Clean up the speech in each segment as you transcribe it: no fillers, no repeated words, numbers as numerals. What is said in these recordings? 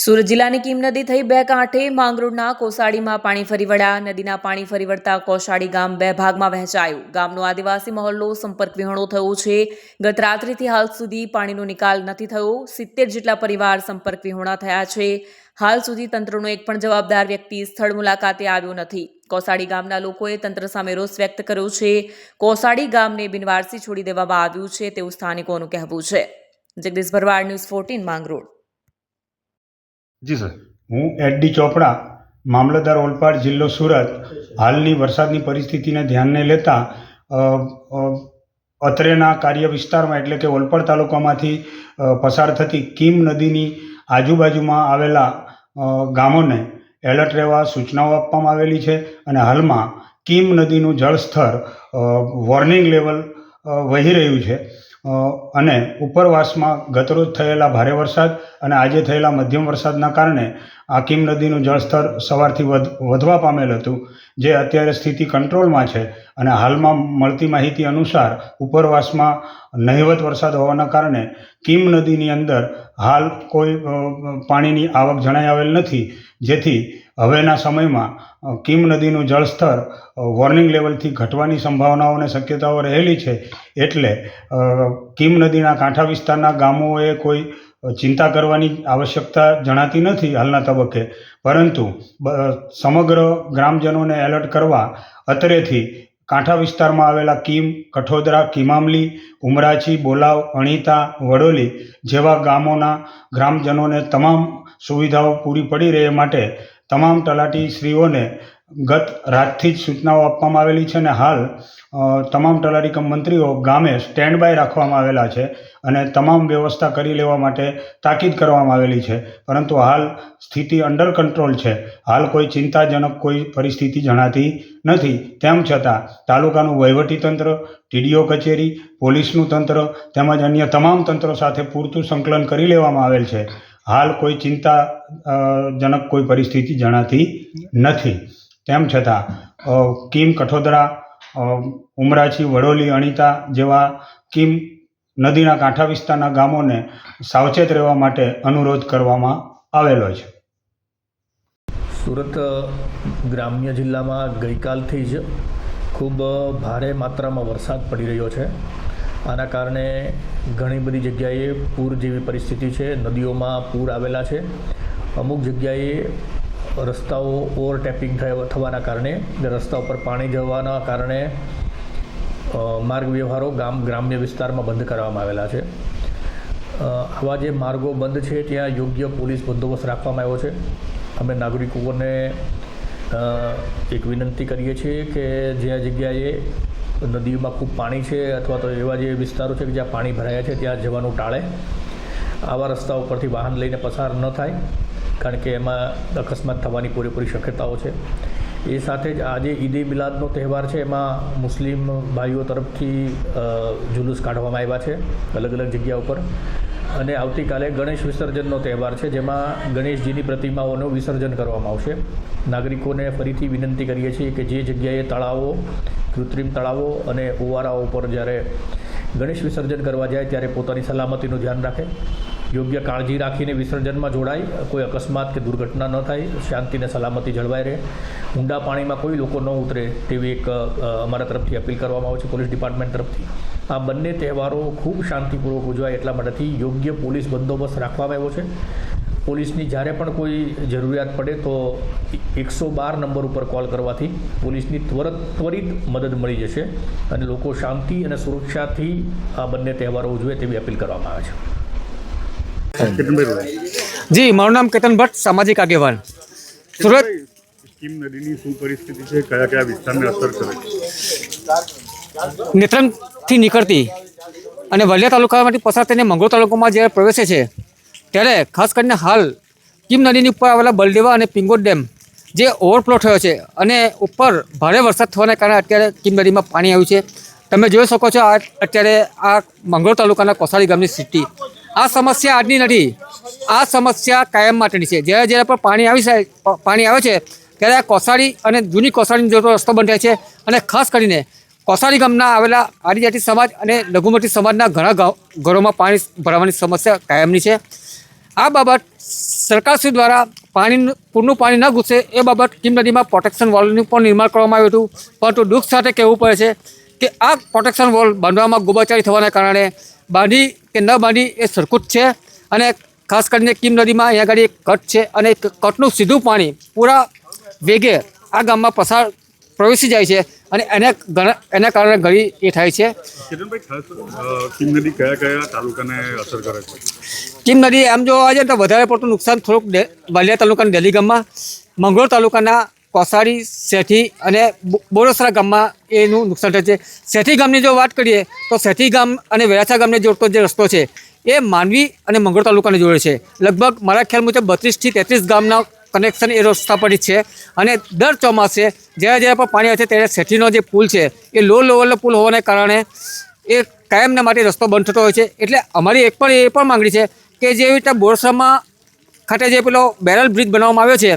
સુરત જિલ્લાની કીમ નદી થઈ બે કાંઠે માંગરોળના કોસાડીમાં પાણી ફરી વળ્યા. નદીના પાણી ફરી વળતા કોસાડી ગામ બે ભાગમાં વહેંચાયું. ગામનો આદિવાસી મહોલ્લો સંપર્ક વિહોણો થયો છે. ગત રાત્રિથી હાલ સુધી પાણીનો નિકાલ નથી થયો. 70 જેટલા પરિવાર સંપર્ક વિહોણા થયા છે. હાલ સુધી તંત્રનો એક પણ જવાબદાર વ્યક્તિ સ્થળ મુલાકાતે આવ્યો નથી. કોસાડી ગામના લોકોએ તંત્ર સામે રોષ વ્યક્ત કર્યો છે. કોસાડી ગામને બિનવારસી છોડી દેવામાં આવ્યું છે તેવું સ્થાનિકોનું કહેવું છે. જગદીશ ભરવાડ, ન્યૂઝ 14, માંગરોળ. જી સર, હું એચ.ડી. ચોપડા, મામલતદાર ઓલપાડ, જિલ્લો સુરત. હાલની વરસાદની પરિસ્થિતિને ધ્યાને લેતા અત્રેના કાર્ય વિસ્તારમાં એટલે કે ઓલપાડ તાલુકામાંથી પસાર થતી કીમ નદીની આજુબાજુમાં આવેલા ગામોને એલર્ટ રહેવા સૂચનાઓ આપવામાં આવેલી છે. અને હાલમાં કીમ નદીનું જળસ્તર વોર્નિંગ લેવલ વહી રહ્યું છે. અને ઉપરવાસમાં ગતરોજ થયેલા ભારે વરસાદ અને આજે થયેલા મધ્યમ વરસાદના કારણે આ કીમ નદીનું જળસ્તર સવારથી વધવા પામેલ હતું, જે અત્યારે સ્થિતિ કંટ્રોલમાં છે. અને હાલમાં મળતી માહિતી અનુસાર ઉપરવાસમાં નહિવત વરસાદ હોવાના કારણે કીમ નદીની અંદર હાલ કોઈ પાણીની આવક જણાઈ આવેલ નથી, જેથી હવેના સમયમાં કીમ નદીનું જળસ્તર વોર્નિંગ લેવલથી ઘટવાની સંભાવનાઓ અને શક્યતાઓ રહેલી છે. એટલે કીમ નદીના કાંઠા વિસ્તારના ગામોએ કોઈ ચિંતા કરવાની આવશ્યકતા જણાતી નથી હાલના તબક્કે, પરંતુ સમગ્ર ગ્રામજનોને એલર્ટ કરવા અત્રેથી કાંઠા વિસ્તારમાં આવેલા કીમ, કઠોદરા, કીમામલી, ઉમરાછી, બોલાવ, અણીતા, વડોલી જેવા ગામોના ગ્રામજનોને તમામ સુવિધાઓ પૂરી પડી રહે માટે તમામ તલાટીશ્રીઓને ગત રાતથી જ સૂચનાઓ આપવામાં આવેલી છે. અને હાલ તમામ તલાટી કમ મંત્રીઓ ગામે સ્ટેન્ડ બાય રાખવામાં આવેલા છે અને તમામ વ્યવસ્થા કરી લેવા માટે તાકીદ કરવામાં આવેલી છે. પરંતુ હાલ સ્થિતિ અંડર કંટ્રોલ છે. હાલ કોઈ ચિંતાજનક કોઈ પરિસ્થિતિ જણાતી નથી. તેમ છતાં તાલુકાનું વહીવટીતંત્ર, ટીડીઓ કચેરી, પોલીસનું તંત્ર તેમજ અન્ય તમામ તંત્રો સાથે પૂરતું સંકલન કરી લેવામાં આવેલ છે. હાલ કોઈ ચિંતાજનક કોઈ પરિસ્થિતિ જણાતી નથી. તેમ છતાં કીમ, કઠોદરા, ઉમરાછી, વડોલી, અણીતા જેવા કીમ નદીના કાંઠા વિસ્તારના ગામોને સાવચેત રહેવા માટે અનુરોધ કરવામાં આવેલો છે. સુરત ગ્રામ્ય જિલ્લામાં ગઈકાલથી જ ખૂબ ભારે માત્રામાં વરસાદ પડી રહ્યો છે. આના કારણે ઘણી બધી જગ્યાએ પૂર જેવી પરિસ્થિતિ છે. નદીઓમાં પૂર આવેલા છે. અમુક જગ્યાએ રસ્તાઓ ઓવરટેપિંગ થવાના કારણે, રસ્તા ઉપર પાણી જવાના કારણે માર્ગ વ્યવહારો ગ્રામ્ય વિસ્તારમાં બંધ કરવામાં આવેલા છે. આવા જે માર્ગો બંધ છે ત્યાં યોગ્ય પોલીસ બંદોબસ્ત રાખવામાં આવ્યો છે. અમે નાગરિકોને એક વિનંતી કરીએ છીએ કે જ્યાં જગ્યાએ નદીઓમાં ખૂબ પાણી છે અથવા તો એવા જે વિસ્તારો છે કે જ્યાં પાણી ભરાયા છે ત્યાં જવાનું ટાળે. આવા રસ્તા ઉપરથી વાહન લઈને પસાર ન થાય, કારણ કે એમાં અકસ્માત થવાની પૂરેપૂરી શક્યતાઓ છે. એ સાથે જ આજે ઈદ એ મિલાદનો તહેવાર છે, એમાં મુસ્લિમ ભાઈઓ તરફથી જુલુસ કાઢવામાં આવ્યા છે અલગ અલગ જગ્યા ઉપર. અને આવતીકાલે ગણેશ વિસર્જનનો તહેવાર છે, જેમાં ગણેશજીની પ્રતિમાઓનું વિસર્જન કરવામાં આવશે. નાગરિકોને ફરીથી વિનંતી કરીએ છીએ કે જે જગ્યાએ તળાવો, કૃત્રિમ તળાવો અને ઓવારાઓ પર જ્યારે ગણેશ વિસર્જન કરવા જાય ત્યારે પોતાની સલામતીનું ધ્યાન રાખે, યોગ્ય કાળજી રાખીને વિસર્જનમાં જોડાય, કોઈ અકસ્માત કે દુર્ઘટના ન થાય, શાંતિને સલામતી જળવાઈ રહે, ઊંડા પાણીમાં કોઈ લોકો ન ઉતરે તેવી એક અમારા તરફથી અપીલ કરવામાં આવે છે, પોલીસ ડિપાર્ટમેન્ટ તરફથી. આ બંને તહેવારો ખૂબ શાંતિપૂર્વક ઉજવાય એટલા માટેથી યોગ્ય પોલીસ બંદોબસ્ત રાખવામાં આવ્યો છે. પોલીસની જ્યારે પણ કોઈ જરૂરિયાત પડે તો 112 નંબર ઉપર કોલ કરવાથી પોલીસની ત્વરિત મદદ મળી જશે અને લોકો શાંતિ અને સુરક્ષાથી આ બંને તહેવારો ઉજવે તેવી અપીલ કરવામાં આવે છે. જી, મારું નામ કેતન ભટ્ટ, સામાજિક આગેવાન, સુરત. કીમ નદીની શું પરિસ્થિતિ છે? કયા કયા વિસ્તારને અસર કરે છે? નેત્રંગથી નીકળતી અને વલિયા તાલુકામાંથી પસાર થઈને મંગળોળ તાલુકામાં જ્યારે પ્રવેશે છે ત્યારે ખાસ કરીને હાલ કીમ નદીની ઉપર આવેલા બલદેવા અને પિંગોટ ડેમ જે ઓવરફ્લો થયો છે અને ઉપર ભારે વરસાદ થવાના કારણે અત્યારે કીમ નદીમાં પાણી આવ્યું છે. તમે જોઈ શકો છો અત્યારે આ મંગળોળ તાલુકાના કોસાડી ગામની સ્થિતિ. આ સમસ્યા આજની નથી, આ સમસ્યા કાયમ માટેની છે. જ્યારે જ્યારે પણ પાણી આવે છે ત્યારે આ કોસાડી અને જૂની કોસાડીનો જો રસ્તો બંધ થાય છે અને ખાસ કરીને કોસાડી ગામના આવેલા આદિજાતિ સમાજ અને લઘુમતી સમાજના ઘણા ઘરોમાં પાણી ભરાવાની સમસ્યા કાયમની છે. આ બાબત સરકારશ્રી દ્વારા પૂરનું પાણી ન ઘૂસે એ બાબત કીમ નદીમાં પ્રોટેક્શન વોલનું પણ નિર્માણ કરવામાં આવ્યું હતું, પરંતુ દુઃખ સાથે કહેવું પડે છે કે આ પ્રોટેક્શન વોલ બાંધવામાં ગોબાચારી થવાના કારણે બાંધી કે ન બાંધી એ સરખું જ છે. અને ખાસ કરીને કીમ નદીમાં અહીંયા આગળ એક કટ છે અને કટનું સીધું પાણી પૂરા વેગે આ ગામમાં પ્રવેશી જાય છે અને એના કારણે ઘણી એ થાય છે. કિરણભાઈ, ખાસ કીમ નદી કયા કયા તાલુકાને અસર કરે છે? કીમ નદી એમ જોવા જાય તો વધારે પડતું નુકસાન થોડુંક વાલિયા તાલુકાના ડેલી ગામમાં, મંગળોળ તાલુકાના કોસાડી, સેઠી અને બોરસરા ગામમાં એનું નુકસાન થાય છે. સેઠી ગામની જો વાત કરીએ તો સેઠી ગામ અને વેરાછા ગામને જોડતો જે રસ્તો છે એ માંડવી અને મંગળોળ તાલુકાને જોડે છે. લગભગ મારા ખ્યાલ મુજબ 32 થી 33 ગામના કનેક્શન એ રસ્તા પર જ છે. અને દર ચોમાસે જ્યારે પણ પાણી આવે છે ત્યારે સેઠીનો જે પુલ છે એ લો લેવલનો પુલ હોવાને કારણે એ કાયમના માટે રસ્તો બંધ થતો હોય છે. એટલે અમારી એ પણ માંગણી છે કે જેવી રીતે બોરસરામાં ખાતે જે પેલો બેરલ બ્રિજ બનાવવામાં આવ્યો છે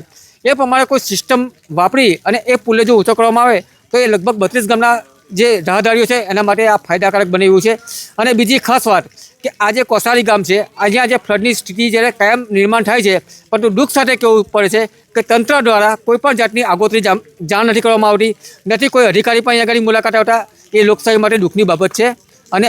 એ પ્રમાણે કોઈ સિસ્ટમ વાપરી અને એ પુલને જો ઊંચો કરવામાં આવે તો એ લગભગ 32 ગામના જે રાહદારીઓ છે એના માટે આ ફાયદાકારક બની રહ્યું છે. અને બીજી ખાસ વાત કે આ જે કોસાડી ગામ છે, અહીંયા જે ફ્લડની સ્થિતિ જ્યારે કાયમ નિર્માણ થાય છે, પરંતુ દુઃખ સાથે કહેવું પડે છે કે તંત્ર દ્વારા કોઈપણ જાતની આગોતરી જાણ નથી કરવામાં આવતી, નથી કોઈ અધિકારી પણ અહીંયા આગળ મુલાકાત આવતા. એ લોકશાહી માટે દુઃખની બાબત છે. અને